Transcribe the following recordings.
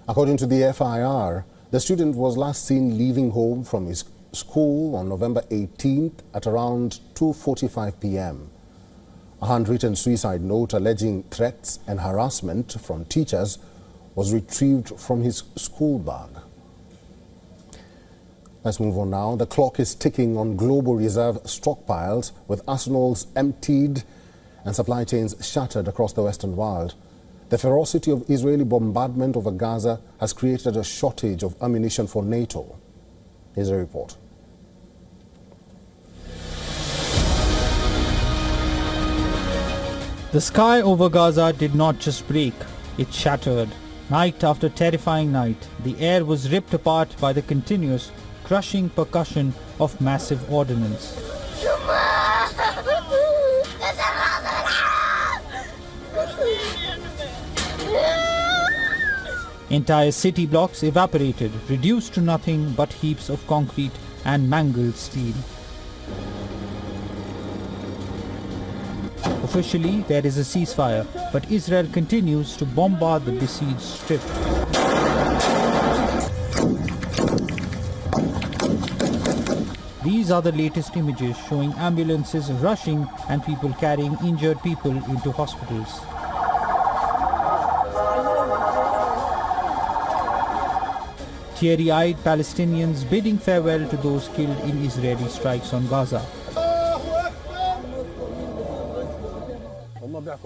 According to the FIR, the student was last seen leaving home from his school on November 18th at around 2:45 p.m. A handwritten suicide note alleging threats and harassment from teachers was retrieved from his school bag. Let's move on now. The clock is ticking on global reserve stockpiles, with arsenals emptied and supply chains shattered across the Western world. The ferocity of Israeli bombardment over Gaza has created a shortage of ammunition for NATO. Here's a report. The sky over Gaza did not just break, it shattered. Night after terrifying night, the air was ripped apart by the continuous, crushing percussion of massive ordnance. Entire city blocks evaporated, reduced to nothing but heaps of concrete and mangled steel. Officially, there is a ceasefire, but Israel continues to bombard the besieged strip. These are the latest images showing ambulances rushing and people carrying injured people into hospitals. Teary-eyed Palestinians bidding farewell to those killed in Israeli strikes on Gaza.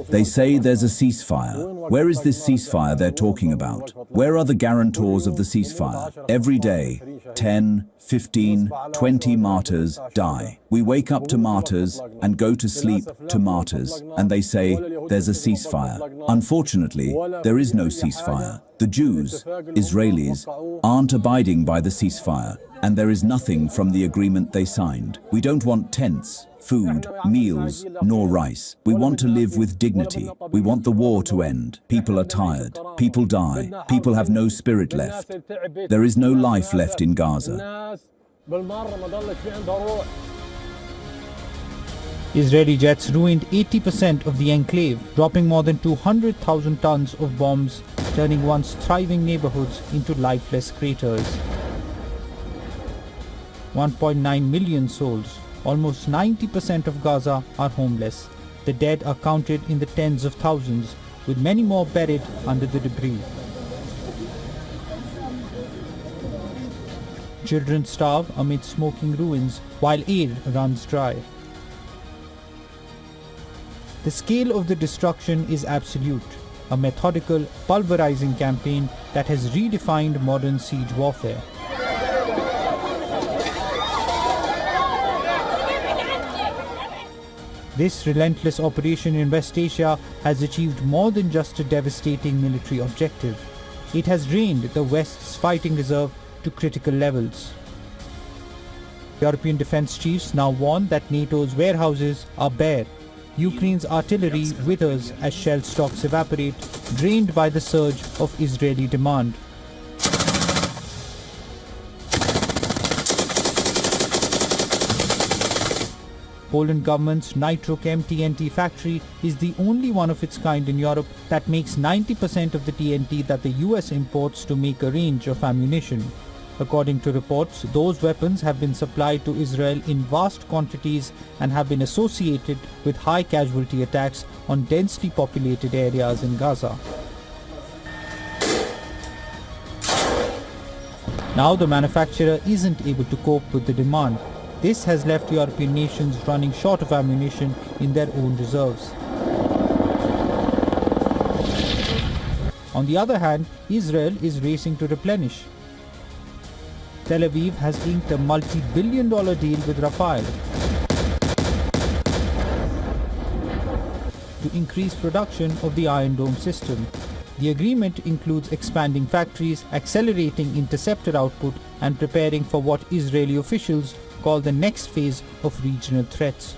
They say there's a ceasefire. Where is this ceasefire they're talking about? Where are the guarantors of the ceasefire? Every day, 10, 15, 20 martyrs die. We wake up to martyrs and go to sleep to martyrs, and they say there's a ceasefire. Unfortunately, there is no ceasefire. The Jews, Israelis, aren't abiding by the ceasefire, and there is nothing from the agreement they signed. We don't want tents, food, meals, nor rice. We want to live with dignity. We want the war to end. People are tired. People die. People have no spirit left. There is no life left in Gaza. Israeli jets ruined 80% of the enclave, dropping more than 200,000 tons of bombs, turning once thriving neighborhoods into lifeless craters. 1.9 million souls, almost 90% of Gaza, are homeless. The dead are counted in the tens of thousands, with many more buried under the debris. Children starve amid smoking ruins while aid runs dry. The scale of the destruction is absolute, a methodical, pulverizing campaign that has redefined modern siege warfare. This relentless operation in West Asia has achieved more than just a devastating military objective. It has drained the West's fighting reserve to critical levels. European defense chiefs now warn that NATO's warehouses are bare. Ukraine's artillery withers as shell stocks evaporate, drained by the surge of Israeli demand. Poland government's Nitrochem TNT factory is the only one of its kind in Europe that makes 90% of the TNT that the US imports to make a range of ammunition. According to reports, those weapons have been supplied to Israel in vast quantities and have been associated with high casualty attacks on densely populated areas in Gaza. Now the manufacturer isn't able to cope with the demand. This has left European nations running short of ammunition in their own reserves. On the other hand, Israel is racing to replenish. Tel Aviv has inked a multi-billion-dollar deal with Rafael to increase production of the Iron Dome system. The agreement includes expanding factories, accelerating interceptor output, and preparing for what Israeli officials call the next phase of regional threats.